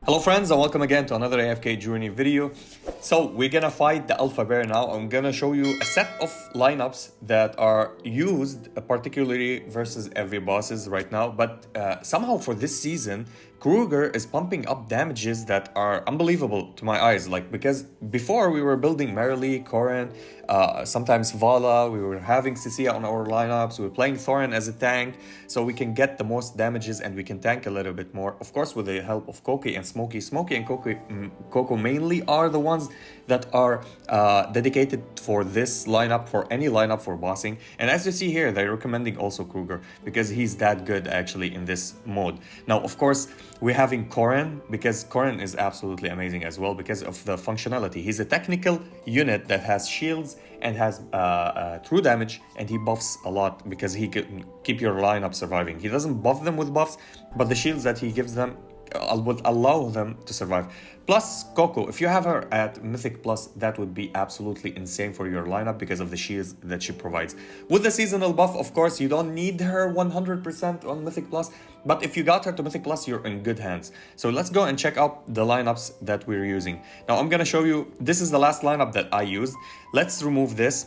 Hello friends and welcome again to another AFK journey video. So we're gonna fight the alpha bear now. I'm gonna show you a set of lineups that are used particularly versus every bosses right now, but somehow for this season Kruger is pumping up damages that are unbelievable to my eyes, like because before we were building Merrily, Korin, sometimes Vala, we were having Cecilia on our lineups, we were playing Thorin as a tank, so we can get the most damages and we can tank a little bit more, of course with the help of Koki and Smokey. Smokey and Coco mainly are the ones that are dedicated for this lineup, for any lineup for bossing, and as you see here they're recommending also Kruger because he's that good actually in this mode. Now of course we're having Korin because Korin is absolutely amazing as well because of the functionality. He's a technical unit that has shields and has true damage, and he buffs a lot because he can keep your lineup surviving. He doesn't buff them with buffs, but the shields that he gives them would allow them to survive. Plus Coco, if you have her at Mythic Plus, that would be absolutely insane for your lineup because of the shields that she provides. With the seasonal buff, of course, you don't need her 100% on Mythic Plus, but if you got her to Mythic Plus, you're in good hands. So let's go and check out the lineups that we're using. Now I'm gonna show you, this is the last lineup that I used. Let's remove this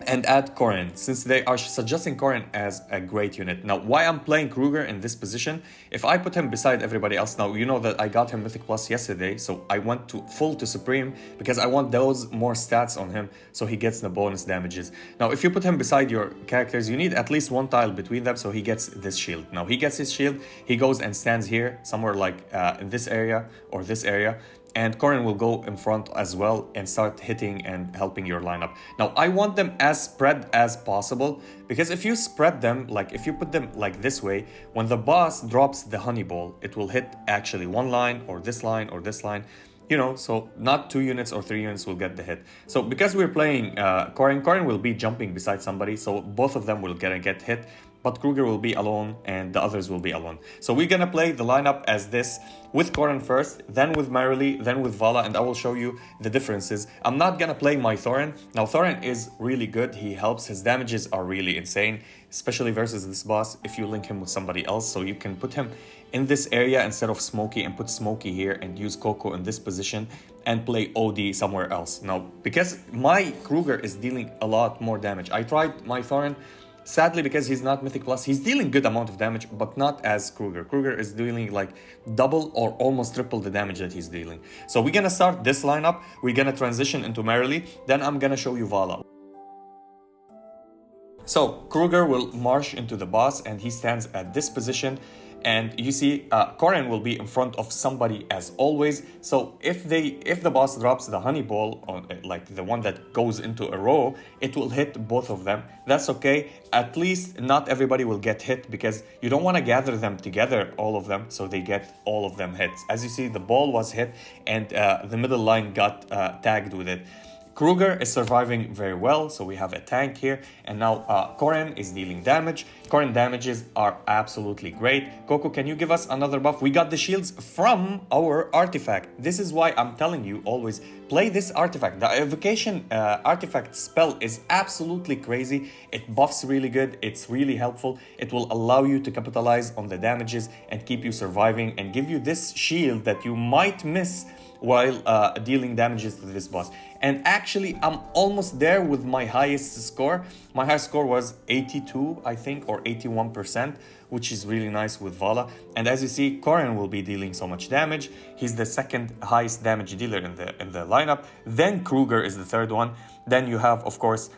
and add Korin, since they are suggesting Korin as a great unit. Now, why I'm playing Kruger in this position, if I put him beside everybody else, now you know that I got him Mythic Plus yesterday, so I went to full to Supreme because I want those more stats on him so he gets the bonus damages. Now, if you put him beside your characters, you need at least one tile between them so he gets this shield. Now, he gets his shield, he goes and stands here, somewhere like in this area or this area, and Korin will go in front as well and start hitting and helping your lineup. Now, I want them as spread as possible because if you spread them, like if you put them like this way, when the boss drops the honey ball, it will hit actually one line or this line or this line. You know, so not 2 units or 3 units will get the hit. So because we're playing Korin will be jumping beside somebody, so both of them will get hit, but Kruger will be alone and the others will be alone. So we're gonna play the lineup as this, with Korin first, then with Merrily, then with Vala, and I will show you the differences. I'm not gonna play my Thorin. Now Thorin is really good, he helps, his damages are really insane, especially versus this boss if you link him with somebody else, so you can put him in this area instead of Smokey and put Smokey here and use Coco in this position and play OD somewhere else. Now, because my Kruger is dealing a lot more damage, I tried my Thorin. Sadly, because he's not Mythic Plus, he's dealing good amount of damage, but not as Kruger. Kruger is dealing like double or almost triple the damage that he's dealing. So we're gonna start this lineup, we're gonna transition into Merrily, then I'm gonna show you Vala. So Kruger will march into the boss and he stands at this position. And you see Korin will be in front of somebody as always. So if the boss drops the honey ball, on, like the one that goes into a row, it will hit both of them. That's okay. At least not everybody will get hit because you don't want to gather them together, all of them, so they get all of them hits. As you see, the ball was hit and the middle line got tagged with it. Kruger is surviving very well, so we have a tank here, and now Korin is dealing damage. Korin damages are absolutely great. Coco, can you give us another buff? We got the shields from our artifact. This is why I'm telling you always play this artifact. The evocation artifact spell is absolutely crazy. It buffs really good. It's really helpful. It will allow you to capitalize on the damages and keep you surviving and give you this shield that you might miss while dealing damages to this boss. And actually, I'm almost there with my highest score. My highest score was 82, I think, or 81%, which is really nice with Vala. And as you see, Korin will be dealing so much damage. He's the second highest damage dealer in the lineup. Then Kruger is the third one. Then you have, of course,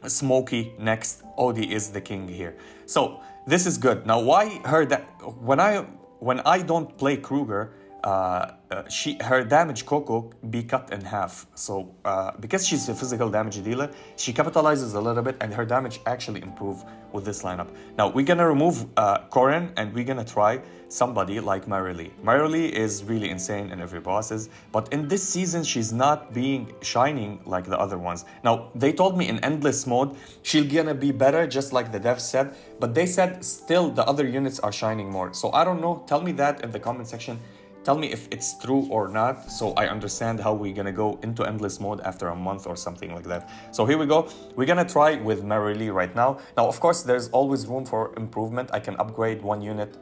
Smokey next. Odie is the king here. So this is good. Now, why her that when I don't play Kruger, her damage Coco be cut in half. So because she's a physical damage dealer, she capitalizes a little bit and her damage actually improve with this lineup. Now we're gonna remove Korin and we're gonna try somebody like Merrily. Merrily is really insane in every bosses, but in this season she's not being shining like the other ones. Now they told me in endless mode she's gonna be better, just like the devs said, but they said still the other units are shining more. So I don't know, tell me that in the comment section. Tell me if it's true or not, so I understand how we're gonna go into endless mode after a month or something like that. So here we go. We're gonna try with Merrily right now. Now, of course, there's always room for improvement. I can upgrade one unit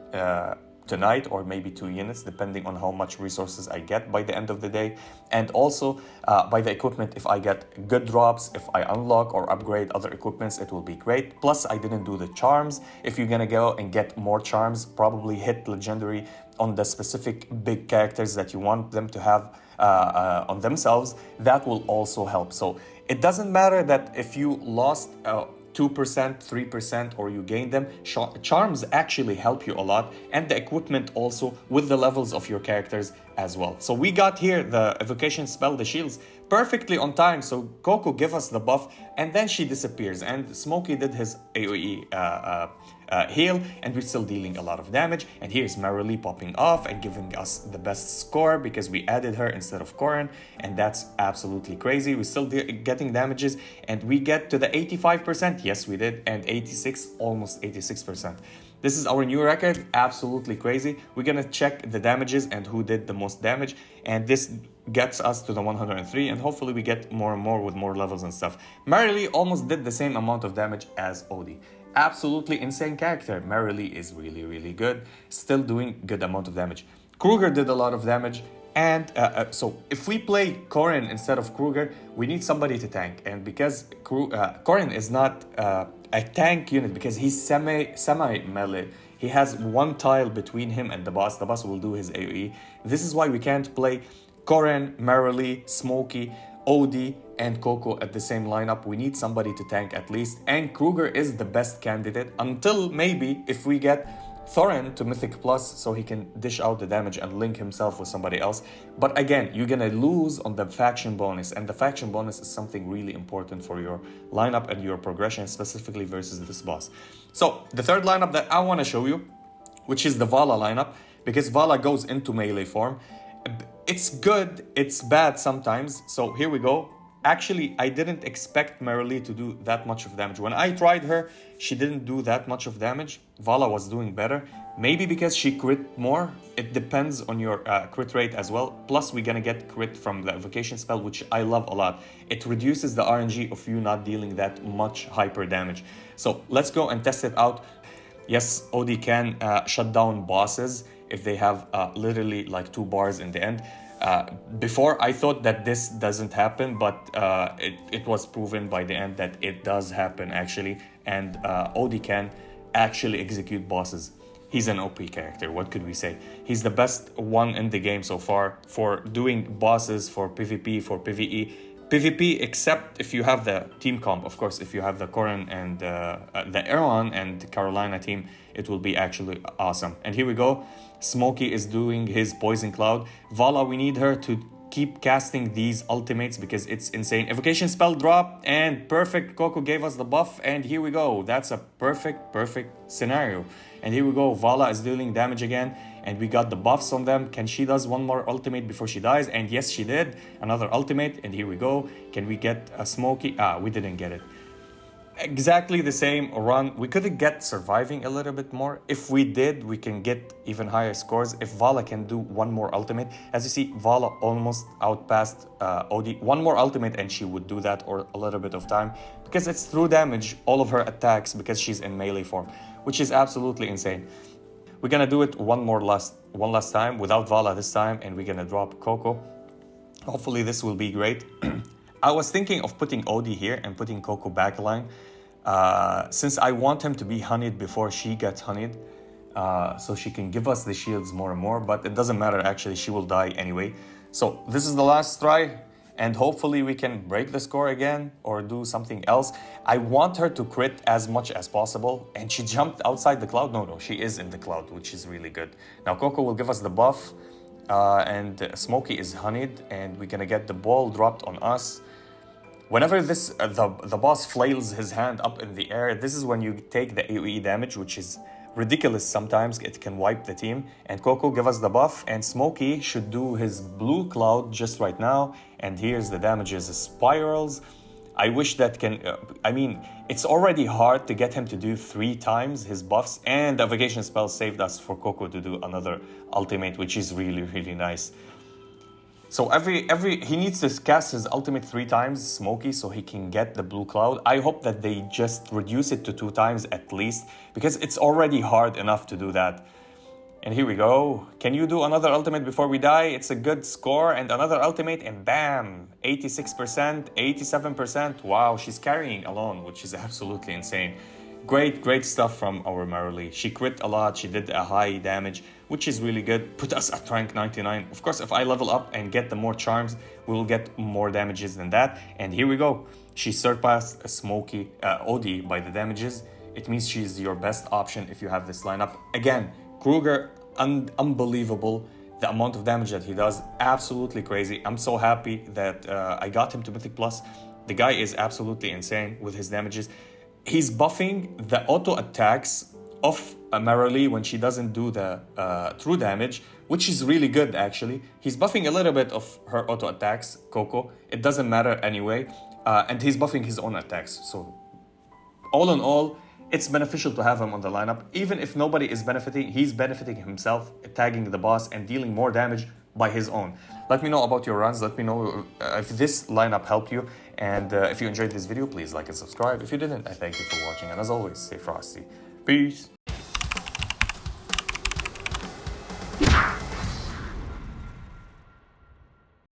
tonight, or maybe 2 units, depending on how much resources I get by the end of the day. And also by the equipment, if I get good drops, if I unlock or upgrade other equipments, it will be great. Plus, I didn't do the charms. If you're gonna go and get more charms, probably hit legendary on the specific big characters that you want them to have on themselves. That will also help. So it doesn't matter that if you lost 2%, 3%, or you gain them. Charms actually help you a lot, and the equipment also with the levels of your characters as well. So we got here the evocation spell, the shields, perfectly on time. So Coco give us the buff, and then she disappears, and Smokey did his AoE heal, and we're still dealing a lot of damage. And here's Merrily popping off and giving us the best score because we added her instead of Corin, and that's absolutely crazy. We're still getting damages, and we get to the 85%. Yes, we did, and 86, almost 86%. This is our new record, absolutely crazy. We're gonna check the damages and who did the most damage, and this gets us to the 103, and hopefully we get more and more with more levels and stuff. Merrily almost did the same amount of damage as Odie. Absolutely insane character. Merrily is really, really good, still doing good amount of damage. Kruger did a lot of damage, and so if we play Corin instead of Kruger, we need somebody to tank, and because Corin is not a tank unit, because he's semi melee, he has one tile between him and the boss will do his AoE. This is why we can't play Corin, Merrily, Smokey, Odie, and Coco at the same lineup. We need somebody to tank at least, and Kruger is the best candidate until maybe if we get Thorin to Mythic Plus so he can dish out the damage and link himself with somebody else. But again, you're gonna lose on the faction bonus, and the faction bonus is something really important for your lineup and your progression, specifically versus this boss. So the third lineup that I want to show you, which is the Vala lineup, because Vala goes into melee form. It's good, it's bad sometimes. So here we go. Actually, I didn't expect Merrily to do that much of damage. When I tried her, she didn't do that much of damage. Vala was doing better. Maybe because she crit more. It depends on your crit rate as well. Plus, we're gonna get crit from the evocation spell, which I love a lot. It reduces the RNG of you not dealing that much hyper damage. So let's go and test it out. Yes, Odie can shut down bosses if they have literally like 2 bars in the end. Before, I thought that this doesn't happen, but it was proven by the end that it does happen actually, and Odie can actually execute bosses. He's an OP character, what could we say? He's the best one in the game so far for doing bosses, for PvP, for PvE. PvP, except if you have the team comp, of course. If you have the Corin and the Erwan and Carolina team, it will be actually awesome. And here we go. Smokey is doing his Poison Cloud. Vala, we need her to keep casting these ultimates because it's insane. Evocation spell drop, and perfect. Coco gave us the buff, and here we go. That's a perfect scenario. And here we go. Vala is dealing damage again, and we got the buffs on them. Can she does one more ultimate before she dies? And yes, she did. Another ultimate, and here we go. Can we get a Smokey? We didn't get it. Exactly the same run. We could get surviving a little bit more. If we did, we can get even higher scores. If Vala can do one more ultimate, as you see, Vala almost outpassed Odie. One more ultimate and she would do that, or a little bit of time, because it's through damage all of her attacks because she's in melee form, which is absolutely insane. We're gonna do it one last time without Vala this time, and we're gonna drop Coco. Hopefully this will be great. I was thinking of putting Odie here and putting Coco backline, since I want him to be honeyed before she gets honeyed, so she can give us the shields more and more, but it doesn't matter actually, she will die anyway. So this is the last try, and hopefully we can break the score again or do something else. I want her to crit as much as possible, and she jumped outside the cloud. No, she is in the cloud, which is really good. Now Coco will give us the buff, and Smokey is honeyed, and we're gonna get the ball dropped on us. Whenever the boss flails his hand up in the air, this is when you take the AoE damage, which is ridiculous sometimes. It can wipe the team. And Coco give us the buff, and Smokey should do his blue cloud just right now. And here's the damages, spirals. I wish that can, it's already hard to get him to do 3 times his buffs, and the evocation spell saved us for Coco to do another ultimate, which is really, really nice. So he needs to cast his ultimate 3 times, Smokey, so he can get the blue cloud. I hope that they just reduce it to 2 times at least, because it's already hard enough to do that. And here we go. Can you do another ultimate before we die? It's a good score. And another ultimate and bam! 86%, 87%. Wow, she's carrying alone, which is absolutely insane. Great stuff from our Marilee. She crit a lot. She did a high damage, which is really good. Put us at rank 99. Of course, if I level up and get the more charms, we will get more damages than that. And here we go. She surpassed a Smokey OD by the damages. It means she's your best option if you have this lineup. Again, Kruger, unbelievable. The amount of damage that he does, absolutely crazy. I'm so happy that I got him to Mythic Plus. The guy is absolutely insane with his damages. He's buffing the auto attacks of Marilee when she doesn't do the true damage, which is really good actually. He's buffing a little bit of her auto attacks, Coco. It doesn't matter anyway. And he's buffing his own attacks. So all in all, it's beneficial to have him on the lineup. Even if nobody is benefiting, he's benefiting himself, tagging the boss and dealing more damage by his own. Let me know about your runs. Let me know if this lineup helped you. And if you enjoyed this video, please like and subscribe. If you didn't, I thank you for watching. And as always, stay frosty. Peace.